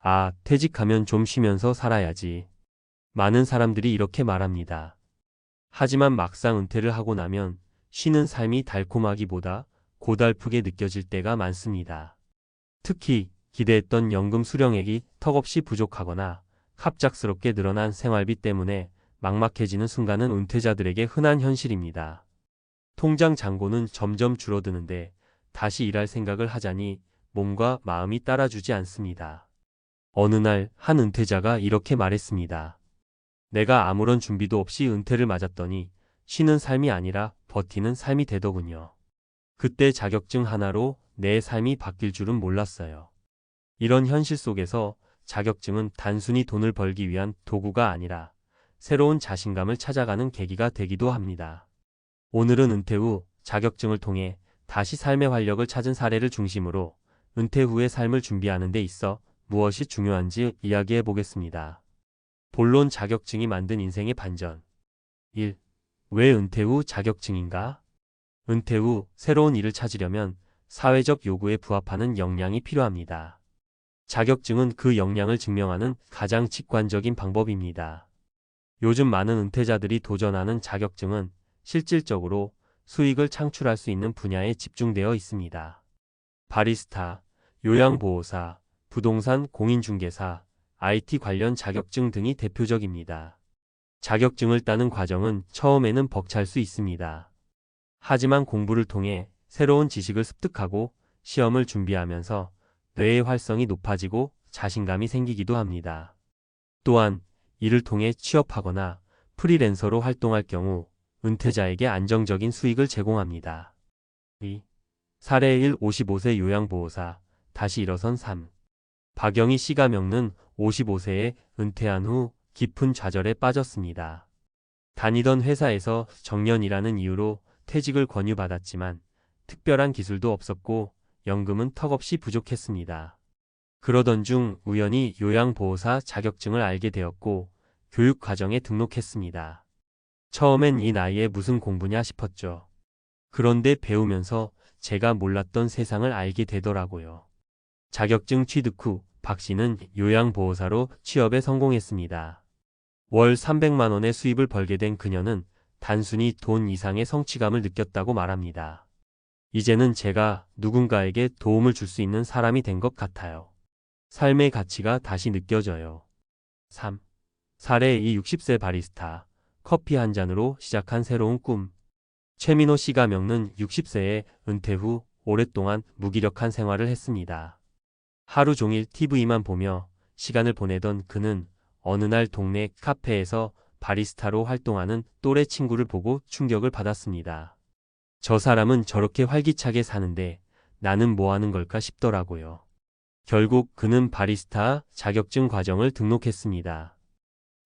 아, 퇴직하면 좀 쉬면서 살아야지. 많은 사람들이 이렇게 말합니다. 하지만 막상 은퇴를 하고 나면 쉬는 삶이 달콤하기보다 고달프게 느껴질 때가 많습니다. 특히 기대했던 연금 수령액이 턱없이 부족하거나 갑작스럽게 늘어난 생활비 때문에 막막해지는 순간은 은퇴자들에게 흔한 현실입니다. 통장 잔고는 점점 줄어드는데 다시 일할 생각을 하자니 몸과 마음이 따라주지 않습니다. 어느 날 한 은퇴자가 이렇게 말했습니다. 내가 아무런 준비도 없이 은퇴를 맞았더니 쉬는 삶이 아니라 버티는 삶이 되더군요. 그때 자격증 하나로 내 삶이 바뀔 줄은 몰랐어요. 이런 현실 속에서 자격증은 단순히 돈을 벌기 위한 도구가 아니라 새로운 자신감을 찾아가는 계기가 되기도 합니다. 오늘은 은퇴 후 자격증을 통해 다시 삶의 활력을 찾은 사례를 중심으로 은퇴 후의 삶을 준비하는 데 있어 무엇이 중요한지 이야기해 보겠습니다. 본론 자격증이 만든 인생의 반전. 1. 왜 은퇴 후 자격증인가? 은퇴 후 새로운 일을 찾으려면 사회적 요구에 부합하는 역량이 필요합니다. 자격증은 그 역량을 증명하는 가장 직관적인 방법입니다. 요즘 많은 은퇴자들이 도전하는 자격증은 실질적으로 수익을 창출할 수 있는 분야에 집중되어 있습니다. 바리스타, 요양보호사, 부동산 공인중개사, IT 관련 자격증 등이 대표적입니다. 자격증을 따는 과정은 처음에는 벅찰 수 있습니다. 하지만 공부를 통해 새로운 지식을 습득하고 시험을 준비하면서 뇌의 활성이 높아지고 자신감이 생기기도 합니다. 또한 이를 통해 취업하거나 프리랜서로 활동할 경우 은퇴자에게 안정적인 수익을 제공합니다. 2. 사례 1. 55세 요양보호사, 다시 일어선 삶. 박영희 씨가 겪는 55세에 은퇴한 후 깊은 좌절에 빠졌습니다. 다니던 회사에서 정년이라는 이유로 퇴직을 권유받았지만 특별한 기술도 없었고 연금은 턱없이 부족했습니다. 그러던 중 우연히 요양보호사 자격증을 알게 되었고 교육과정에 등록했습니다. 처음엔 이 나이에 무슨 공부냐 싶었죠. 그런데 배우면서 제가 몰랐던 세상을 알게 되더라고요. 자격증 취득 후 박 씨는 요양보호사로 취업에 성공했습니다. 월 300만 원의 수입을 벌게 된 그녀는 단순히 돈 이상의 성취감을 느꼈다고 말합니다. 이제는 제가 누군가에게 도움을 줄 수 있는 사람이 된 것 같아요. 삶의 가치가 다시 느껴져요. 3. 사례 2. 60세 바리스타, 커피 한 잔으로 시작한 새로운 꿈. 최민호 씨가 겪는 60세에 은퇴 후 오랫동안 무기력한 생활을 했습니다. 하루 종일 TV만 보며 시간을 보내던 그는 어느 날 동네 카페에서 바리스타로 활동하는 또래 친구를 보고 충격을 받았습니다. 저 사람은 저렇게 활기차게 사는데 나는 뭐 하는 걸까 싶더라고요. 결국 그는 바리스타 자격증 과정을 등록했습니다.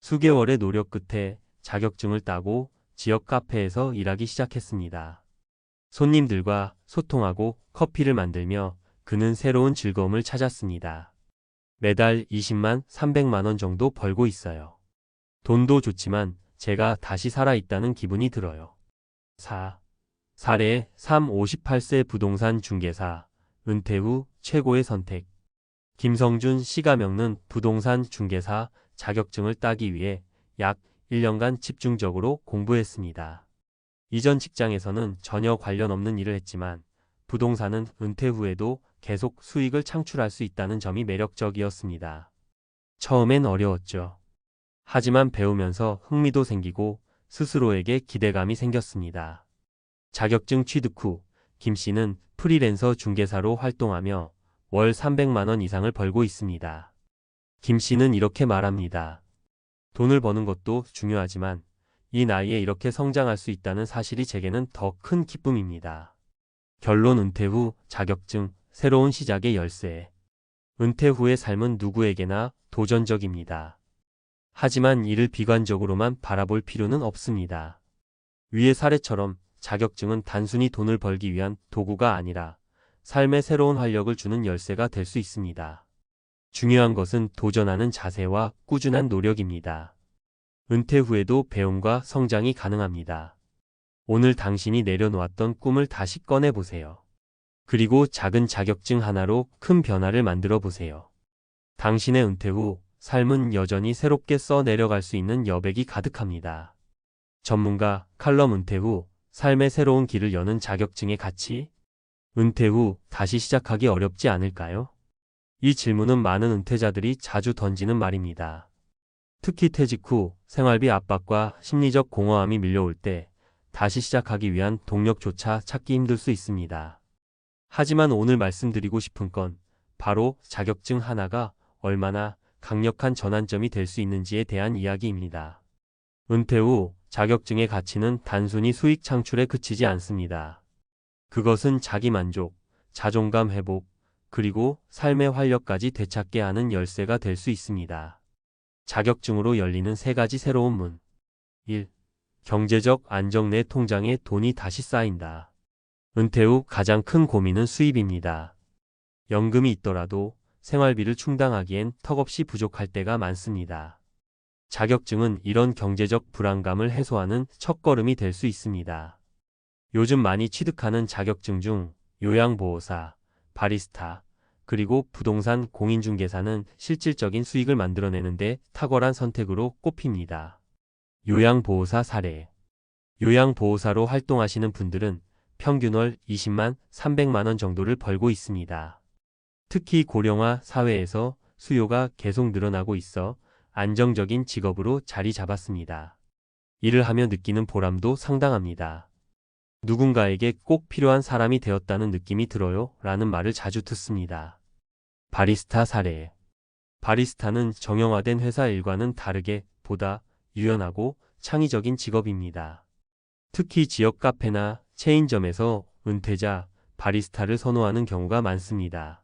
수개월의 노력 끝에 자격증을 따고 지역 카페에서 일하기 시작했습니다. 손님들과 소통하고 커피를 만들며 그는 새로운 즐거움을 찾았습니다. 매달 20만 300만 원 정도 벌고 있어요. 돈도 좋지만 제가 다시 살아있다는 기분이 들어요. 4. 사례 3. 58세 부동산 중개사, 은퇴 후 최고의 선택. 김성준 씨가 겪는 부동산 중개사 자격증을 따기 위해 약 1년간 집중적으로 공부했습니다. 이전 직장에서는 전혀 관련 없는 일을 했지만 부동산은 은퇴 후에도 계속 수익을 창출할 수 있다는 점이 매력적이었습니다. 처음엔 어려웠죠. 하지만 배우면서 흥미도 생기고 스스로에게 기대감이 생겼습니다. 자격증 취득 후 김 씨는 프리랜서 중개사로 활동하며 월 300만 원 이상을 벌고 있습니다. 김 씨는 이렇게 말합니다. 돈을 버는 것도 중요하지만 이 나이에 이렇게 성장할 수 있다는 사실이 제게는 더 큰 기쁨입니다. 결론 은퇴 후 자격증, 새로운 시작의 열쇠. 은퇴 후의 삶은 누구에게나 도전적입니다. 하지만 이를 비관적으로만 바라볼 필요는 없습니다. 위의 사례처럼 자격증은 단순히 돈을 벌기 위한 도구가 아니라 삶의 새로운 활력을 주는 열쇠가 될 수 있습니다. 중요한 것은 도전하는 자세와 꾸준한 노력입니다. 은퇴 후에도 배움과 성장이 가능합니다. 오늘 당신이 내려놓았던 꿈을 다시 꺼내보세요. 그리고 작은 자격증 하나로 큰 변화를 만들어 보세요. 당신의 은퇴 후 삶은 여전히 새롭게 써 내려갈 수 있는 여백이 가득합니다. 전문가 칼럼 은퇴 후 삶의 새로운 길을 여는 자격증의 가치? 은퇴 후 다시 시작하기 어렵지 않을까요? 이 질문은 많은 은퇴자들이 자주 던지는 말입니다. 특히 퇴직 후 생활비 압박과 심리적 공허함이 밀려올 때 다시 시작하기 위한 동력조차 찾기 힘들 수 있습니다. 하지만 오늘 말씀드리고 싶은 건 바로 자격증 하나가 얼마나 강력한 전환점이 될 수 있는지에 대한 이야기입니다. 은퇴 후 자격증의 가치는 단순히 수익 창출에 그치지 않습니다. 그것은 자기 만족, 자존감 회복, 그리고 삶의 활력까지 되찾게 하는 열쇠가 될 수 있습니다. 자격증으로 열리는 세 가지 새로운 문. 1. 경제적 안정. 내 통장에 돈이 다시 쌓인다. 은퇴 후 가장 큰 고민은 수입입니다. 연금이 있더라도 생활비를 충당하기엔 턱없이 부족할 때가 많습니다. 자격증은 이런 경제적 불안감을 해소하는 첫걸음이 될 수 있습니다. 요즘 많이 취득하는 자격증 중 요양보호사, 바리스타, 그리고 부동산 공인중개사는 실질적인 수익을 만들어내는데 탁월한 선택으로 꼽힙니다. 요양보호사 사례. 요양보호사로 활동하시는 분들은 평균 월 20만, 300만 원 정도를 벌고 있습니다. 특히 고령화 사회에서 수요가 계속 늘어나고 있어 안정적인 직업으로 자리 잡았습니다. 일을 하며 느끼는 보람도 상당합니다. 누군가에게 꼭 필요한 사람이 되었다는 느낌이 들어요 라는 말을 자주 듣습니다. 바리스타 사례. 바리스타는 정형화된 회사 일과는 다르게 보다 유연하고 창의적인 직업입니다. 특히 지역 카페나 체인점에서 은퇴자, 바리스타를 선호하는 경우가 많습니다.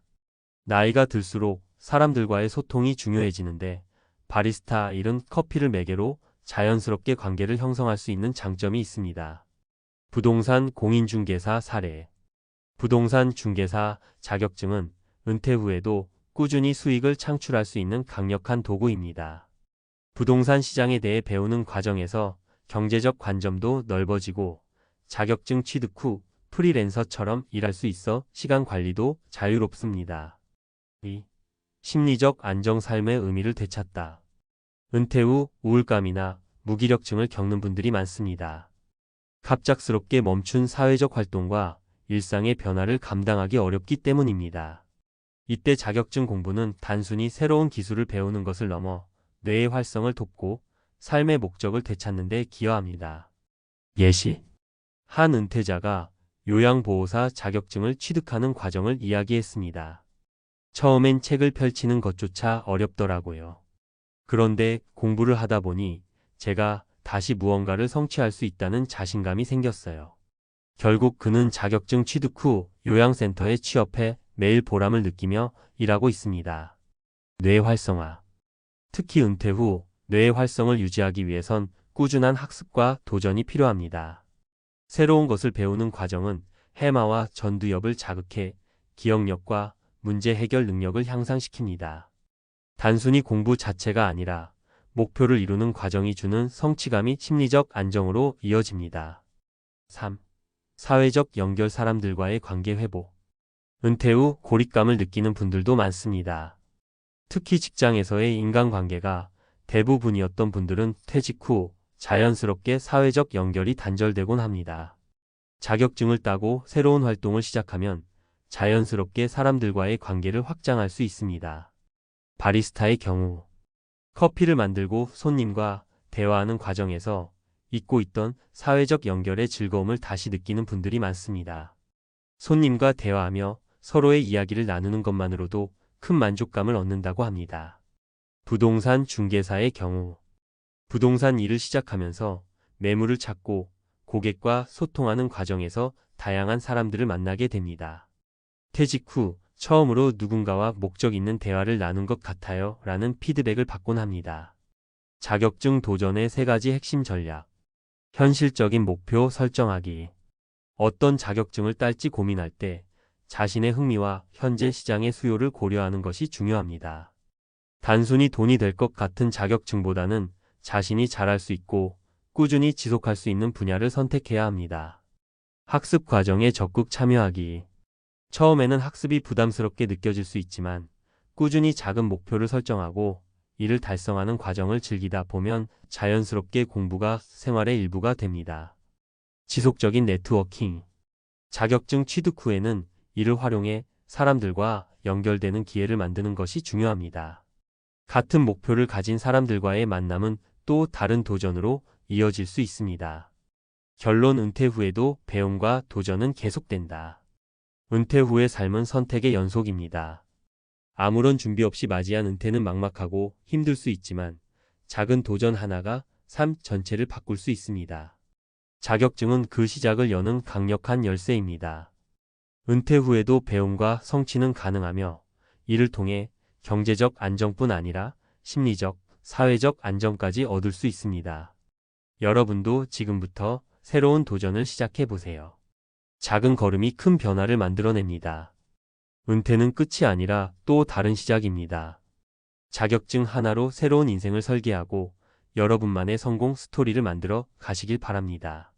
나이가 들수록 사람들과의 소통이 중요해지는데 바리스타 일은 커피를 매개로 자연스럽게 관계를 형성할 수 있는 장점이 있습니다. 부동산 공인중개사 사례. 부동산 중개사 자격증은 은퇴 후에도 꾸준히 수익을 창출할 수 있는 강력한 도구입니다. 부동산 시장에 대해 배우는 과정에서 경제적 관점도 넓어지고 자격증 취득 후 프리랜서처럼 일할 수 있어 시간 관리도 자유롭습니다. 2. 심리적 안정. 삶의 의미를 되찾다. 은퇴 후 우울감이나 무기력증을 겪는 분들이 많습니다. 갑작스럽게 멈춘 사회적 활동과 일상의 변화를 감당하기 어렵기 때문입니다. 이때 자격증 공부는 단순히 새로운 기술을 배우는 것을 넘어 뇌의 활성을 돕고 삶의 목적을 되찾는 데 기여합니다. 예시. 한 은퇴자가 요양보호사 자격증을 취득하는 과정을 이야기했습니다. 처음엔 책을 펼치는 것조차 어렵더라고요. 그런데 공부를 하다 보니 제가 다시 무언가를 성취할 수 있다는 자신감이 생겼어요. 결국 그는 자격증 취득 후 요양센터에 취업해 매일 보람을 느끼며 일하고 있습니다. 뇌 활성화. 특히 은퇴 후 뇌의 활성을 유지하기 위해선 꾸준한 학습과 도전이 필요합니다. 새로운 것을 배우는 과정은 해마와 전두엽을 자극해 기억력과 문제 해결 능력을 향상시킵니다. 단순히 공부 자체가 아니라 목표를 이루는 과정이 주는 성취감이 심리적 안정으로 이어집니다. 3. 사회적 연결. 사람들과의 관계 회복. 은퇴 후 고립감을 느끼는 분들도 많습니다. 특히 직장에서의 인간관계가 대부분이었던 분들은 퇴직 후 자연스럽게 사회적 연결이 단절되곤 합니다. 자격증을 따고 새로운 활동을 시작하면 자연스럽게 사람들과의 관계를 확장할 수 있습니다. 바리스타의 경우, 커피를 만들고 손님과 대화하는 과정에서 잊고 있던 사회적 연결의 즐거움을 다시 느끼는 분들이 많습니다. 손님과 대화하며 서로의 이야기를 나누는 것만으로도 큰 만족감을 얻는다고 합니다. 부동산 중개사의 경우, 부동산 일을 시작하면서 매물을 찾고 고객과 소통하는 과정에서 다양한 사람들을 만나게 됩니다. 퇴직 후 처음으로 누군가와 목적 있는 대화를 나눈 것 같아요 라는 피드백을 받곤 합니다. 자격증 도전의 세 가지 핵심 전략. 현실적인 목표 설정하기. 어떤 자격증을 딸지 고민할 때 자신의 흥미와 현재 시장의 수요를 고려하는 것이 중요합니다. 단순히 돈이 될 것 같은 자격증보다는 자신이 잘할 수 있고 꾸준히 지속할 수 있는 분야를 선택해야 합니다. 학습 과정에 적극 참여하기. 처음에는 학습이 부담스럽게 느껴질 수 있지만 꾸준히 작은 목표를 설정하고 이를 달성하는 과정을 즐기다 보면 자연스럽게 공부가 생활의 일부가 됩니다. 지속적인 네트워킹. 자격증 취득 후에는 이를 활용해 사람들과 연결되는 기회를 만드는 것이 중요합니다. 같은 목표를 가진 사람들과의 만남은 또 다른 도전으로 이어질 수 있습니다. 결론 은퇴 후에도 배움과 도전은 계속된다. 은퇴 후의 삶은 선택의 연속입니다. 아무런 준비 없이 맞이한 은퇴는 막막하고 힘들 수 있지만 작은 도전 하나가 삶 전체를 바꿀 수 있습니다. 자격증은 그 시작을 여는 강력한 열쇠입니다. 은퇴 후에도 배움과 성취는 가능하며 이를 통해 경제적 안정뿐 아니라 심리적, 사회적 안정까지 얻을 수 있습니다. 여러분도 지금부터 새로운 도전을 시작해 보세요. 작은 걸음이 큰 변화를 만들어냅니다. 은퇴는 끝이 아니라 또 다른 시작입니다. 자격증 하나로 새로운 인생을 설계하고 여러분만의 성공 스토리를 만들어 가시길 바랍니다.